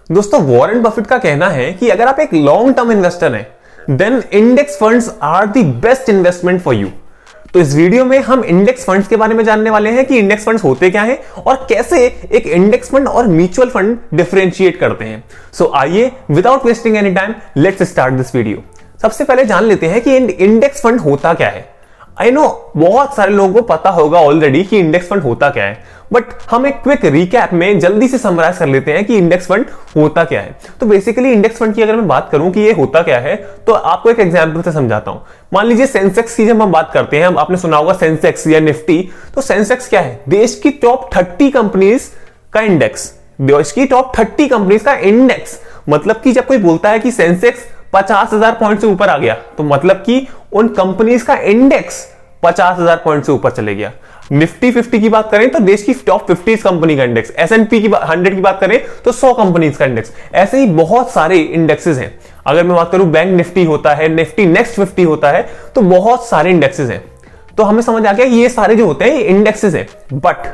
दोस्तों Warren Buffett का कहना है कि अगर आप एक लॉन्ग टर्म इन्वेस्टर हैं then index funds are the best investment for you. तो इस वीडियो में हम इंडेक्स फंड्स के बारे में जानने वाले हैं कि इंडेक्स फंड्स होते क्या हैं और कैसे एक इंडेक्स फंड और म्यूचुअल फंड डिफरेंशिएट करते हैं। सो आइए without wasting any time let's start this video. सबसे पहले जान लेते हैं कि इंडेक्स फंड होता क्या है। आई नो बहुत सारे लोगों को पता होगा ऑलरेडी कि इंडेक्स फंड होता क्या है, बट हम एक क्विक रिकैप में जल्दी से समराइज कर लेते हैं कि इंडेक्स फंड होता क्या है। तो बेसिकली इंडेक्स फंड की अगर मैं बात करूं कि ये होता क्या है तो आपको एक एग्जांपल से समझाता हूं। मान लीजिए सेंसेक्स की जब हम बात करते हैं, आपने सुना होगा सेंसेक्स या निफ्टी। तो सेंसेक्स क्या है? देश की टॉप 30 कंपनीज का इंडेक्स। देश की टॉप 30 कंपनीज का इंडेक्स मतलब कि जब कोई बोलता है कि सेंसेक्स 50,000 पॉइंट से ऊपर आ गया तो मतलब कि उन कंपनीज का इंडेक्स 50,000 पॉइंट से ऊपर चले गया। निफ्टी 50 की बात करें तो देश की टॉप 50 कंपनी का इंडेक्स। S&P की 100 की बात करें तो 100 कंपनीज का इंडेक्स। ऐसे ही बहुत सारे इंडेक्सेस हैं। अगर मैं बात करूं बैंक निफ्टी होता है, निफ्टी नेक्स्ट 50 होता है, तो बहुत सारे इंडेक्सेस हैं। तो हमें समझ आ गया कि ये सारे जो होते हैं ये इंडेक्सेस हैं। बट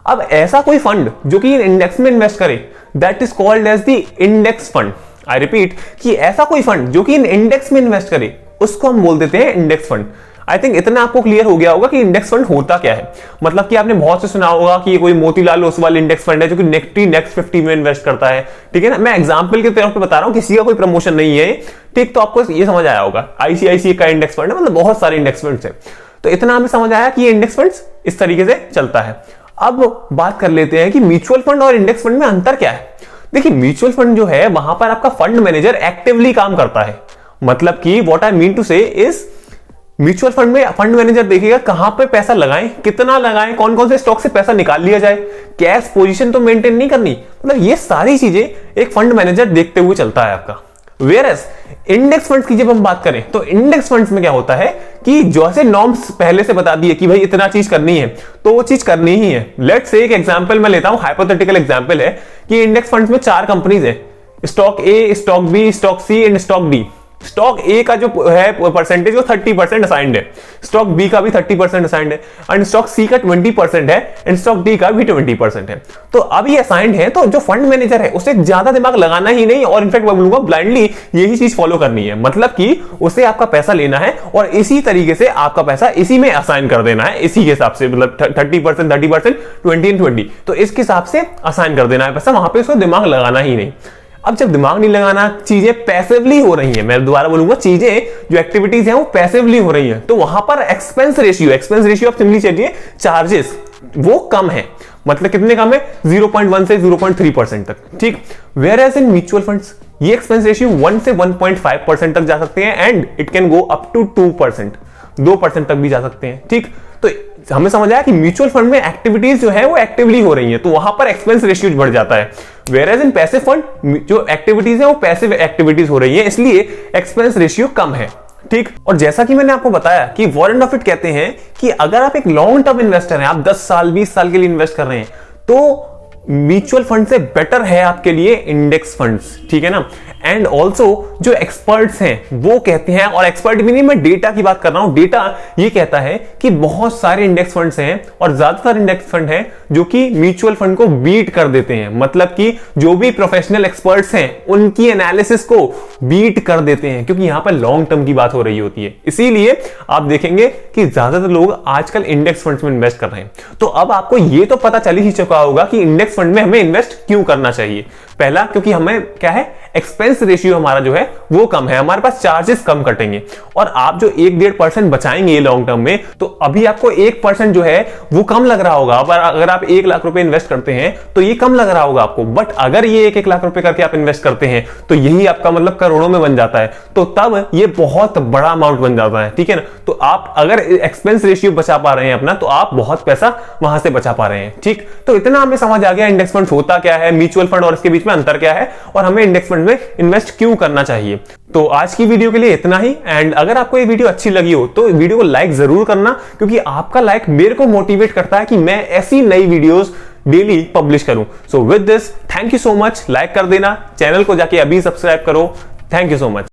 अब ऐसा कोई फंड जो कि इंडेक्स में इन्वेस्ट करे that is called as the index fund. I repeat कि ऐसा कोई फंड जो कि इंडेक्स में इन्वेस्ट करे उसको हम बोल देते हैं इंडेक्स फंड। आई थिंक इतना आपको क्लियर हो गया होगा कि इंडेक्स फंड होता क्या है। मतलब कि आपने बहुत से सुना होगा कि ये कोई मोतीलाल ओसवाल इंडेक्स फंड है जो कि निफ्टी नेक्स्ट 50 में इन्वेस्ट करता है। ठीक है ना, मैं एग्जांपल के तौर पे बता रहा हूं, किसी का कोई प्रमोशन नहीं है। ठीक, तो आपको ये समझ आया होगा आईसीआईसीआई का इंडेक्स फंड है, मतलब बहुत सारे इंडेक्स फंड्स है। तो इतना हमें समझ आया कि ये इंडेक्स फंड्स इस तरीके से चलता है। अब बात कर लेते हैं कि म्यूचुअल फंड और इंडेक्स फंड में अंतर क्या है। देखिए म्यूचुअल फंड जो है वहां पर आपका फंड मैनेजर एक्टिवली काम करता है। मतलब कि व्हाट आई मीन टू से इज म्यूचुअल फंड में फंड मैनेजर देखेगा कहां पे पैसा लगाएं, कितना लगाएं, कौन कौन से स्टॉक से पैसा निकाल लिया जाए, कैश पोजीशन तो मेंटेन नहीं करनी। मतलब ये सारी चीजें एक फंड मैनेजर देखते हुए चलता है आपका। वेयरएज इंडेक्स फंड्स की जब हम बात करें तो इंडेक्स फंड्स में क्या होता है कि जैसे नॉर्म्स पहले से बता दिए कि भाई इतना चीज करनी है तो वो चीज करनी ही है। लेट्स से एक एग्जांपल मैं लेता हूं, हाइपोथेटिकल एग्जांपल है कि इंडेक्स फंड्स में 4 कंपनीज है, stock A, stock B, stock C and stock D. Stock A का जो है परसेंटेज वो 30% असाइंड है, स्टॉक बी का भी 30% असाइंड है, एंड स्टॉक सी का 20% है, एंड स्टॉक डी का भी 20% है। तो अब ये असाइंड है तो जो फंड मैनेजर है उसे ज्यादा दिमाग लगाना ही नहीं, और इनफैक्ट मैं बोलूंगा ब्लाइंडली यही चीज फॉलो करनी है। मतलब कि उसे आपका पैसा लेना है और इसी तरीके से आपका पैसा इसी में असाइन कर देना है, इसी के हिसाब से, मतलब 30%, 20 एंड 20। तो इसके हिसाब से असाइन कर देना है पैसा, वहां पे उसको दिमाग लगाना ही नहीं। अब जब दिमाग नहीं लगाना, चीजें पैसिवली हो रही हैं, मैं दोबारा बोलूंगा चीजें जो एक्टिविटीज हैं वो पैसिवली हो रही हैं, तो वहां पर एक्सपेंस रेशियो आप सिंपली चलिए चार्जेस वो कम है। मतलब कितने कम है? 0.1 से 0.3% तक। ठीक, whereas in mutual funds ये एक्सपेंस रेशियो 1 से 1.5% तक जा सकते हैं and it can go up to 2% तक भी जा सकते हैं। ठीक, तो हमें समझ आया कि म्यूचुअल फंड में एक्टिविटीज जो है वो एक्टिवली हो रही है, तो वहां पर एक्सपेंस रेशियो बढ़ जाता है। वेयरएज इन पैसिव फंड जो एक्टिविटीज है वो पैसिव एक्टिविटीज हो रही है, इसलिए एक्सपेंस रेशियो कम है। ठीक, और जैसा कि मैंने आपको बताया कि वॉरेन बफेट कहते हैं कि अगर आप एक लॉन्ग टर्म इन्वेस्टर हैं, आप 10 साल 20 साल के लिए इन्वेस्ट कर रहे हैं, तो म्यूचुअल फंड से बेटर है आपके लिए इंडेक्स फंड्स। ठीक है ना, एंड ऑल्सो जो एक्सपर्ट्स हैं वो कहते हैं, और एक्सपर्ट भी नहीं, मैं डेटा की बात कर रहा हूं, डेटा ये कहता है कि बहुत सारे इंडेक्स फंड्स हैं और ज्यादातर इंडेक्स फंड हैं जो कि म्यूचुअल फंड को बीट कर देते हैं। मतलब कि जो भी प्रोफेशनल एक्सपर्ट्स हैं उनकी एनालिसिस को बीट कर देते हैं, क्योंकि यहां पर लॉन्ग टर्म की बात हो रही होती है। इसीलिए आप देखेंगे कि ज्यादातर लोग आजकल इंडेक्स फंड्स में इन्वेस्ट कर रहे हैं। तो अब आपको ये तो पता चल ही चुका होगा कि इंडेक्स फंड में हमें इन्वेस्ट क्यों करना चाहिए। पहला, क्योंकि हमें क्या है, एक्सपेंस रेशियो हमारा जो है वो कम है, हमारे पास चार्जेस कम कटेंगे, और आप जो 1-1.5% बचाएंगे लॉन्ग टर्म में, तो अभी आपको 1% जो है वो कम लग रहा होगा। अगर आप 1 लाख रुपए इन्वेस्ट करते हैं तो ये कम लग रहा होगा आपको, बट अगर ये 1 लाख रुपए करके आप इन्वेस्ट करते हैं तो यही आपका मतलब करोड़ों में बन जाता है, तो तब ये बहुत बड़ा अमाउंट बन जाता है। ठीक है ना, तो आप अगर एक्सपेंस रेशियो बचा पा रहे हैं अपना, तो आप बहुत पैसा वहां से बचा पा रहे हैं। ठीक, तो इतना हमें समझ आ गया इंडेक्स फंड होता क्या है, म्यूचुअल फंड और इसके बीच में अंतर क्या है, और हमें इंडेक्स फंड में इन्वेस्ट क्यों करना चाहिए। तो आज की वीडियो के लिए इतना ही, एंड अगर आपको ये वीडियो अच्छी लगी हो तो वीडियो को लाइक जरूर करना, क्योंकि आपका लाइक मेरे को मोटिवेट करता है कि मैं ऐसी नई वीडियोस डेली पब्लिश करूं। So with this, thank you so much. Like कर देना, चैनल को जाके अभी सब्सक्राइब करो। Thank you so much.